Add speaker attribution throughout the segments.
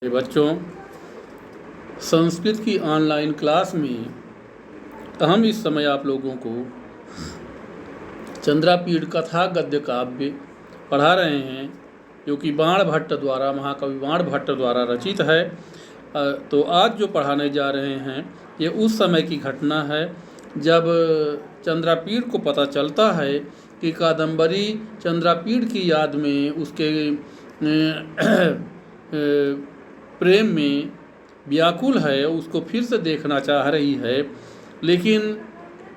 Speaker 1: बच्चों, संस्कृत की online class में हम इस समय आप लोगों को चंद्रापीड़ कथा गद्य काव्य पढ़ा रहे हैं, जो कि बाण भट्ट द्वारा, महाकवि बाण भट्ट द्वारा रचित है। तो आज जो पढ़ाने जा रहे हैं ये उस समय की घटना है जब चंद्रापीड़ को पता चलता है कि कादम्बरी चंद्रापीड़ की याद में उसके प्रेम में व्याकुल है, उसको फिर से देखना चाह रही है। लेकिन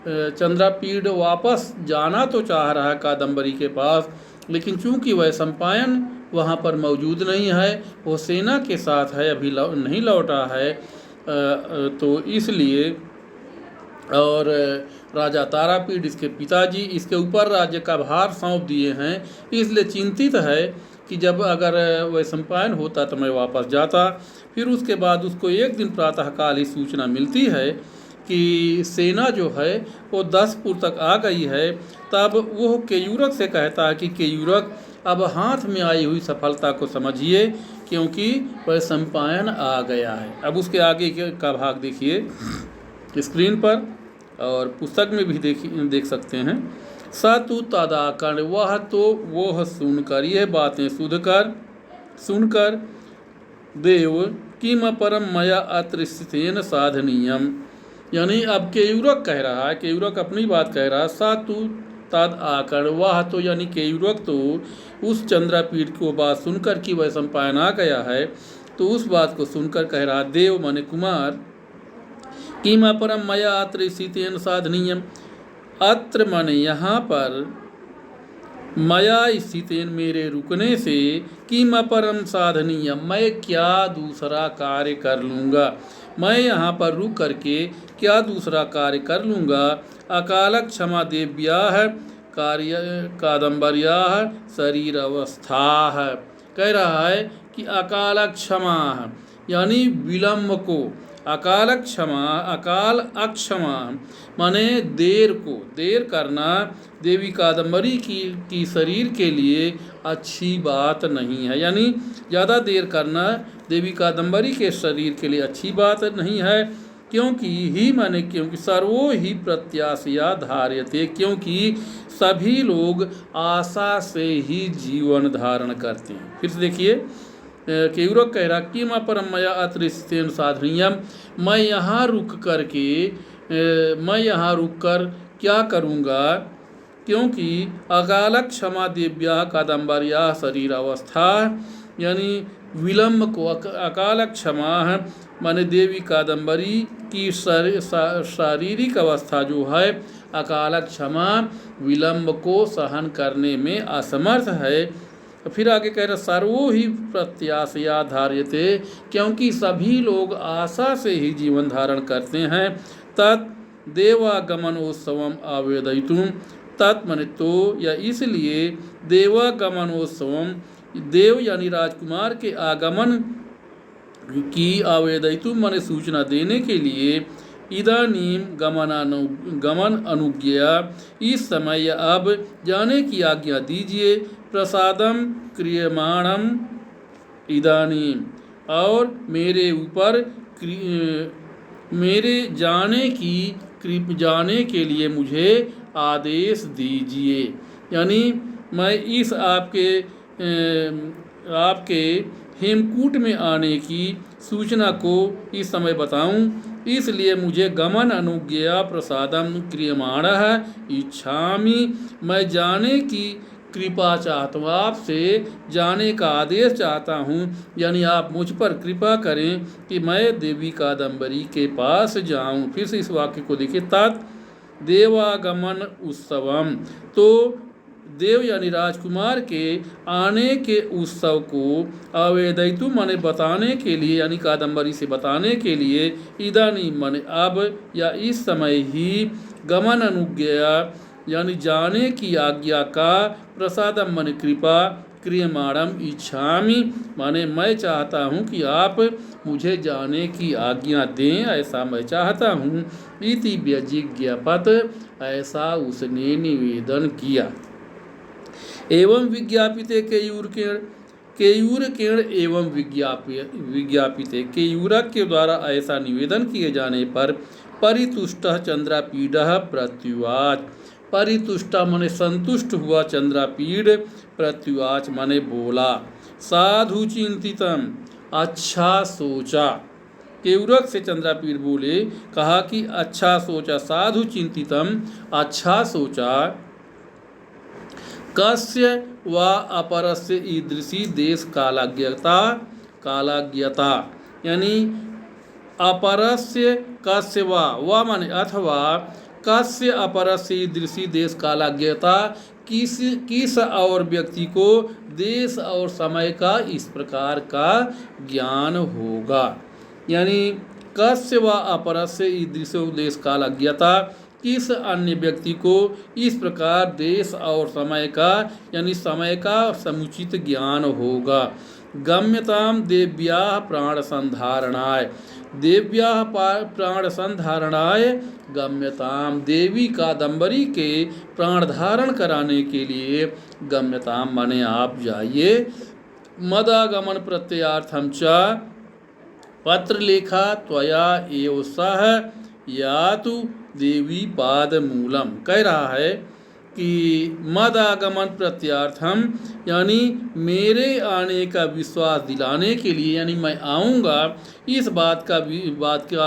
Speaker 1: चंद्रापीड़ वापस जाना तो चाह रहा है कादम्बरी के पास, लेकिन चूंकि वह सम्पायन वहाँ पर मौजूद नहीं है, वो सेना के साथ है, अभी नहीं लौटा है, तो इसलिए और राजा तारापीड़ इसके पिताजी इसके ऊपर राज्य का भार सौंप दिए हैं, इसलिए चिंतित है कि जब अगर वह सम्पायन होता तो मैं वापस जाता। फिर उसके बाद उसको एक दिन प्रातःकाल ही सूचना मिलती है कि सेना जो है वो 10 तक आ गई है। तब वो केयूरक से कहता है कि केयूरक, अब हाथ में आई हुई सफलता को समझिए, क्योंकि वह सम्पायन आ गया है। अब उसके आगे का भाग देखिए स्क्रीन पर, और पुस्तक में भी देख सकते हैं। सतु तदाकर्ण, वह तो वह सुनकर, यह बातें सुनकर देव किम परम मया अत्र स्थितेन साधनीयम, यानी अब केयूरक कह रहा है, केयूरक अपनी बात कह रहा है। सतु तद आकर्ण, वह तो यानी केयूरक तो उस चंद्रापीड़ को बात सुनकर कि वह सम्पायन आ गया है, तो उस बात को सुनकर कह रहा, देव माने कुमार, किम परम मया अत्र स्थितेन साधनीयम, अत्र माने यहाँ पर, मया स्थितेन मेरे रुकने से, किम परम साधनीय मैं क्या दूसरा कार्य कर लूँगा, मैं यहाँ पर रुक करके क्या दूसरा कार्य कर लूँगा। अकाल क्षमा देव्याः कार्य कादम्बर्याः शरीर अवस्था, कह रहा है कि अकाल क्षमा यानी विलम्ब को, अकाल अक्षमा माने देर करना देवी कादम्बरी की शरीर के लिए अच्छी बात नहीं है, यानी ज़्यादा देर करना देवी कादम्बरी के शरीर के लिए अच्छी बात नहीं है। क्योंकि सर्वो ही प्रत्याशया धार्यते, क्योंकि सभी लोग आशा से ही जीवन धारण करते हैं। फिर से देखिए केयूरक कह रहा, किम परम मया अत्र स्थितेन साधनीयम, मैं यहाँ रुक कर क्या करूँगा, क्योंकि अकाल क्षमा देव्या कादम्बर्या शरीर अवस्था, यानी विलम्ब को अकाल क्षमा माने देवी कादम्बरी की शारीरिक अवस्था जो है, अकाल क्षमा विलम्ब को सहन करने में असमर्थ है। फिर आगे कह रहा, सर्वो ही प्रत्याशया धार्यते, क्योंकि सभी लोग आशा से ही जीवन धारण करते हैं। तत् देवागमनोत्सवम आवेदयितुम, तत् माने तो या इसलिए, देवागमनोत्सवम देव यानी राजकुमार के आगमन की आवेदयितुम माने सूचना देने के लिए, इदानीम गमन अनुज्ञा इस समय या अब जाने की आज्ञा दीजिए। प्रसादम क्रियमाणम इदानीम, और मेरे ऊपर मेरे जाने के लिए मुझे आदेश दीजिए, यानी मैं इस आपके हेमकूट में आने की सूचना को इस समय बताऊं, इसलिए मुझे गमन अनुज्ञा प्रसादम क्रियमाणः इच्छामि, मैं जाने की कृपा चाहता हूँ, आपसे जाने का आदेश चाहता हूँ, यानी आप मुझ पर कृपा करें कि मैं देवी कादम्बरी के पास जाऊँ। फिर से इस वाक्य को देखिए, तत् देवागमन उत्सवम, तो देव यानी राजकुमार के आने के उत्सव को आवेदयितु माने बताने के लिए, यानी कादम्बरी से बताने के लिए, इदानीम माने अब या इस समय ही, गमन अनुज्ञा यानी जाने की आज्ञा का, प्रसादम माने कृपा, क्रियमाणम इच्छामि माने मैं चाहता हूँ कि आप मुझे जाने की आज्ञा दें, ऐसा मैं चाहता हूँ। इति व्यजिज्ञापत, ऐसा उसने निवेदन किया। एवं विज्ञापिते केयूरकेण केयूरकेण एवं विज्ञापिते, केयूरक के द्वारा ऐसा निवेदन किए जाने पर परितुष्टः चंद्रापीडः प्रत्युवाच, परितुष्टा माने संतुष्ट हुआ, चंद्रापीड प्रत्युवाच माने बोला, साधु चिंतितम अच्छा सोचा। केयूरक से चंद्रापीड बोले, कहा कि अच्छा सोचा, साधु चिंतितम अच्छा सोचा, कस्य वा अपरस्य ईदृशी देश कालाज्ञता, यानी अपरस्य कस्य वा माने अथवा कस्य अपरस्य ईदृशी देश कालाज्ञता, किस और व्यक्ति को देश और समय का इस प्रकार का ज्ञान होगा। यानी कस्य वा अपरस्य ईदृशो देश कालाज्ञता, किस अन्य व्यक्ति को इस प्रकार देश और समय का यानी समय का समुचित ज्ञान होगा। गम्यताम देव्याः प्राण संधारणाय, देव्याः प्राण संधारणाय गम्यताम, देवी कादम्बरी के प्राण धारण कराने के लिए गम्यताम माने आप जाइए। मदागमन प्रत्ययार्थम च पत्र लेखा त्वया एव सह यातु देवी पाद मूलम, कह रहा है कि मद आगमन प्रत्यार्थम, यानी मेरे आने का विश्वास दिलाने के लिए, यानी मैं आऊँगा इस बात का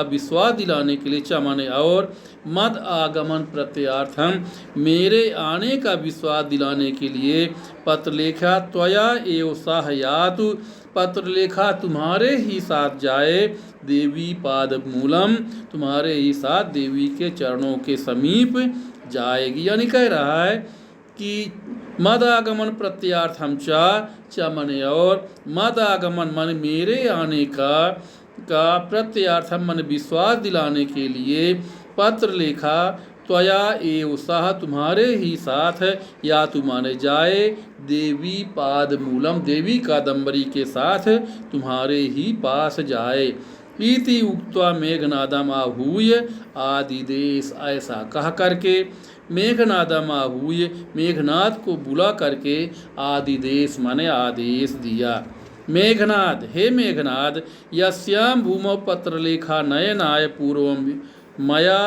Speaker 1: विश्वास दिलाने के लिए, च माने और, मद आगमन प्रत्यार्थम मेरे आने का विश्वास दिलाने के लिए, पत्र लेखा त्वया एव सह यातु, पत्र लेखा तुम्हारे ही साथ जाए, देवी पाद मूलम तुम्हारे ही साथ देवी के चरणों के समीप जाएगी। यानी कह रहा है कि मद आगमन प्रत्यार्थम च मने और, मद आगमन मन मेरे आने का प्रत्यार्थम मन विश्वास दिलाने के लिए, पत्र लेखा त्वया एव सह तुम्हारे ही साथ, या तुम्हारे जाए, देवी पाद मूलम देवी कादम्बरी के साथ तुम्हारे ही पास जाए। इति उक्त्वा मेघनादम आहूय आदिदेश, ऐसा कह करके मेघनादम आहूय मेघनाद को बुला करके आदिदेश माने आदेश दिया। मेघनाद, हे मेघनाद, यस्याम भूमौ पत्रलेखा नयनाय पूर्वं मया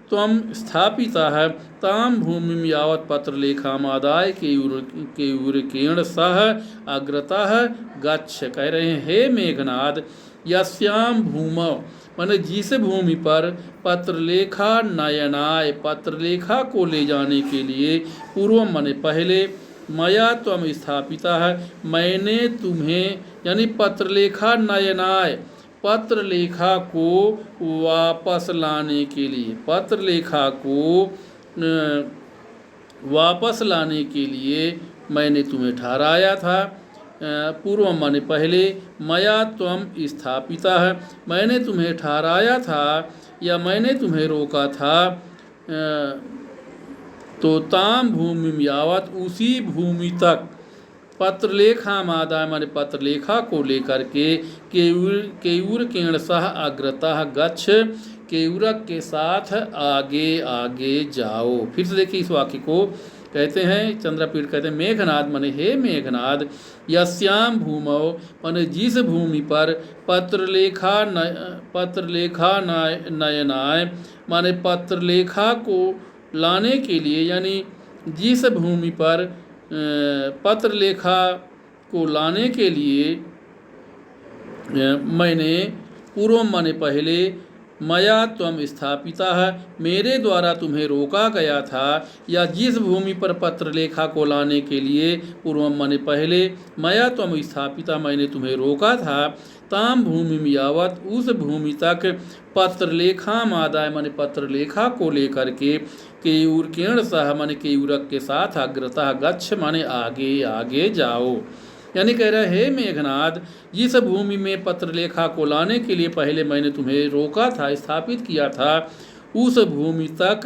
Speaker 1: त्वं स्थापितः तां भूमिं यावत् पत्रलेखामादाय केयूरकेण सह अग्रतः गच्छ। कह रहे हैं हे मेघनाद, यस्याम भूमौ माने जिस भूमि पर पत्रलेखा नयनाय पत्रलेखा को ले जाने के लिए, पूर्व माने पहले, मया त्वं स्थापितः मैंने तुम्हें, यानी पत्रलेखा नयनाय पत्रलेखा को वापस लाने के लिए, पत्रलेखा को वापस लाने के लिए मैंने तुम्हें ठहराया था। पूर्व माने पहले, मया त्वं स्थापितः मैंने तुम्हें ठहराया था या मैंने तुम्हें रोका था। तो ताम भूमि यावत उसी भूमि तक, पत्रलेखा मादाय माने पत्रलेखा को लेकर के, केयूरकेण सह अग्रतः गच्छ केयूरक के साथ आगे आगे जाओ। फिर से देखिए इस वाक्य को, कहते हैं चंद्रपीठ कहते हैं मेघनाद माने हे मेघनाद, यस्याम भूमौ माने जिस भूमि पर पत्रलेखा नयनाय माने पत्रलेखा को लाने के लिए, यानी जिस भूमि पर पत्रलेखा को लाने के लिए मैंने, पूर्व माने पहले, मया त्वं स्थापितः मेरे द्वारा तुम्हें रोका गया था, या जिस भूमि पर पत्रलेखा को लाने के लिए, पूर्व माने पहले, मया त्वं स्थापिता मैंने तुम्हें रोका था, ताम भूमि यावत उस भूमि तक, पत्रलेखा मादाय माने पत्रलेखा को लेकर के, केयूरकेण सह माने केयूरक के साथ, अग्रतः गच्छ माने आगे आगे जाओ। यानी कह रहे हे मेघनाद, जिस भूमि में पत्रलेखा को लाने के लिए पहले मैंने तुम्हें रोका था, स्थापित किया था, उस भूमि तक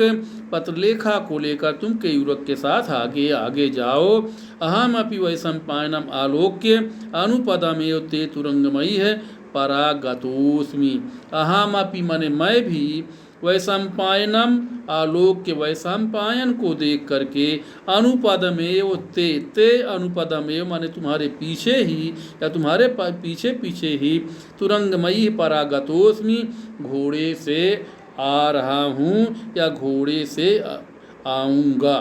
Speaker 1: पत्रलेखा को लेकर तुम केयूरक के साथ आगे आगे जाओ। अहम अपि वैशंपायनम आलोक्य अनुपदमेव ते तुरंगमयी है परागतोस्मि। अहम अपि माने मैं भी, वैशंपायनम आलोक के वैशंपायन को देख करके अनुपदमेव ते अनुपदमेव माने तुम्हारे पीछे ही या तुम्हारे पीछे पीछे ही तुरंगमयी परागतोस्मि घोड़े से आ रहा हूँ या घोड़े से आऊँगा।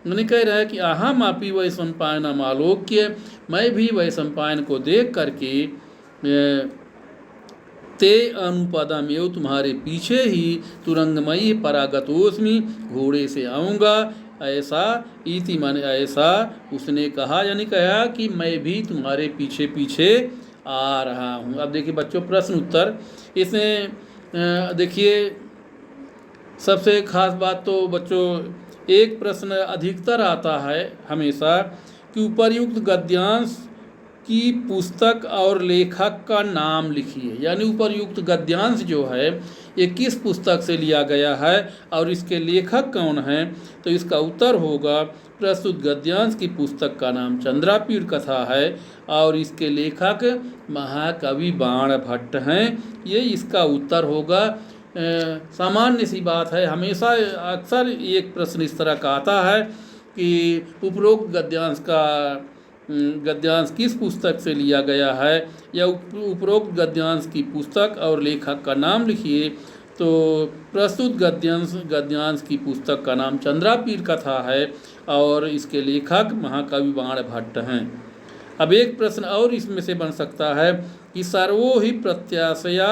Speaker 1: मैंने कह रहा है कि अहम अपि वैशंपायनम आलोक्य, मैं भी वैशंपायन को देख करके ते अनुपदमेव तुम्हारे पीछे ही तुरंगमयी परागतोस्मि घोड़े से आऊँगा। ऐसा इति माने ऐसा उसने कहा, यानी कहा कि मैं भी तुम्हारे पीछे पीछे आ रहा हूँ। अब देखिए बच्चों प्रश्न उत्तर इसमें देखिए सबसे खास बात तो बच्चों एक प्रश्न अधिकतर आता है हमेशा कि उपर्युक्त गद्यांश की पुस्तक और लेखक का नाम लिखिए, यानी उपर्युक्त गद्यांश जो है ये किस पुस्तक से लिया गया है और इसके लेखक कौन हैं। तो इसका उत्तर होगा प्रस्तुत गद्यांश की पुस्तक का नाम चंद्रापीड़ कथा है और इसके लेखक महाकवि बाण भट्ट हैं। ये इसका उत्तर होगा। सामान्य सी बात है, हमेशा अक्सर एक प्रश्न इस तरह का आता है कि उपरोक्त गद्यांश किस पुस्तक से लिया गया है या उपरोक्त गद्यांश की पुस्तक और लेखक का नाम लिखिए। तो प्रस्तुत गद्यांश की पुस्तक का नाम चंद्रापीड़ कथा है और इसके लेखक महाकवि बाण भट्ट हैं। अब एक प्रश्न और इसमें से बन सकता है कि सर्वो ही प्रत्याशया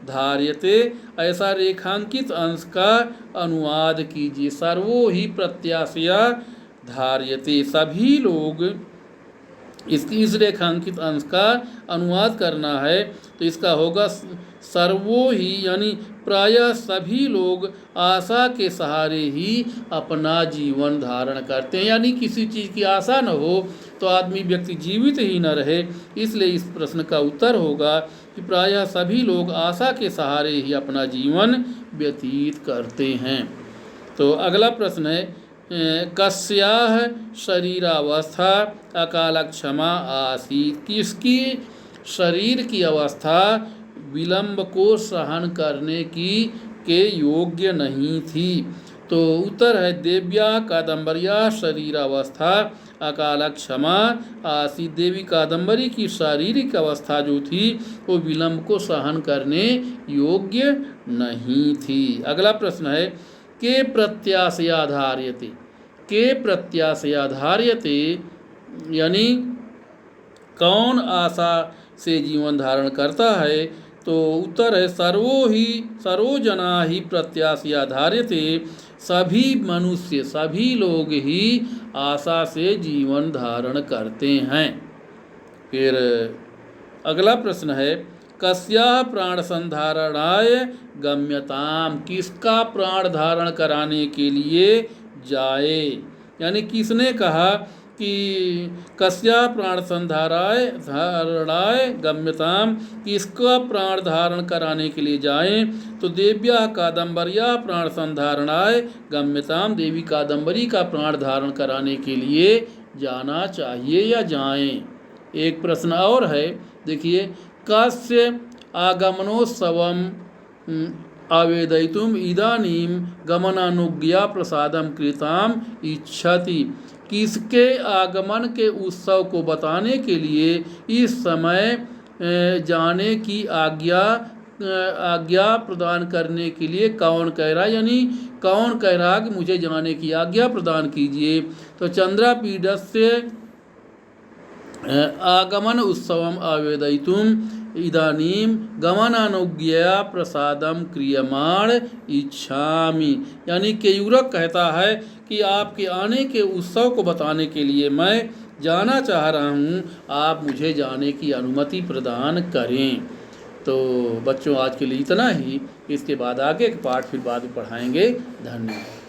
Speaker 1: धार्यते, ऐसा रेखांकित अंश का अनुवाद कीजिए। सर्वो ही प्रत्याशया धार्यते, सभी लोग इस रेखांकित अंश का अनुवाद करना है। तो इसका होगा सर्वो ही, यानी प्रायः सभी लोग आशा के सहारे ही अपना जीवन धारण करते हैं, यानी किसी चीज़ की आशा न हो तो आदमी व्यक्ति जीवित ही न रहे। इसलिए इस प्रश्न का उत्तर होगा कि प्रायः सभी लोग आशा के सहारे ही अपना जीवन व्यतीत करते हैं। तो अगला प्रश्न है कस्याः शरीरावस्था अकाल क्षमा आसीत्, किसकी शरीर की अवस्था विलंब को सहन करने के योग्य नहीं थी। तो उत्तर है देव्या कादम्बर्या शरीरावस्था अकाल क्षमा आसीत्, देवी कादम्बरी की शारीरिक अवस्था जो थी वो विलंब को सहन करने योग्य नहीं थी। अगला प्रश्न है के प्रत्याशया धार्यते, के प्रत्याशया धार्यते यानी कौन आशा से जीवन धारण करता है। तो उत्तर है सर्वो जना ही प्रत्याशया धार्यते, सभी मनुष्य सभी लोग ही आशा से जीवन धारण करते हैं। फिर अगला प्रश्न है कस्या प्राण संधारणाय गम्यताम, किसका प्राण धारण कराने के लिए जाए, यानी किसने कहा कि कस्या प्राण संधाराय धारणाय गम्यताम, किसका प्राण धारण कराने के लिए जाएं। तो देव्या कादम्बर्या प्राण संधारणाय गम्यताम, देवी कादम्बरी का प्राण धारण कराने के लिए जाना चाहिए या जाएं। एक प्रश्न और है देखिए कस्य आगमनोत्सवम आवेदयितुम इदानीं गमनानुज्ञा प्रसादम कृताम इच्छति, किसके आगमन के उत्सव को बताने के लिए इस समय जाने की आज्ञा प्रदान करने के लिए कौन कह रहा है, यानी कौन कह रहा कि मुझे जाने की आज्ञा प्रदान कीजिए। तो चंद्रापीडस्य आगमन उत्सवम आवेदयितुम इदानीं गमनानुज्ञया प्रसादम क्रियमाण इच्छामि, यानी केयूरक कहता है कि आपके आने के उत्सव को बताने के लिए मैं जाना चाह रहा हूँ, आप मुझे जाने की अनुमति प्रदान करें। तो बच्चों आज के लिए इतना ही, इसके बाद आगे के पाठ फिर बाद में पढ़ाएंगे। धन्यवाद।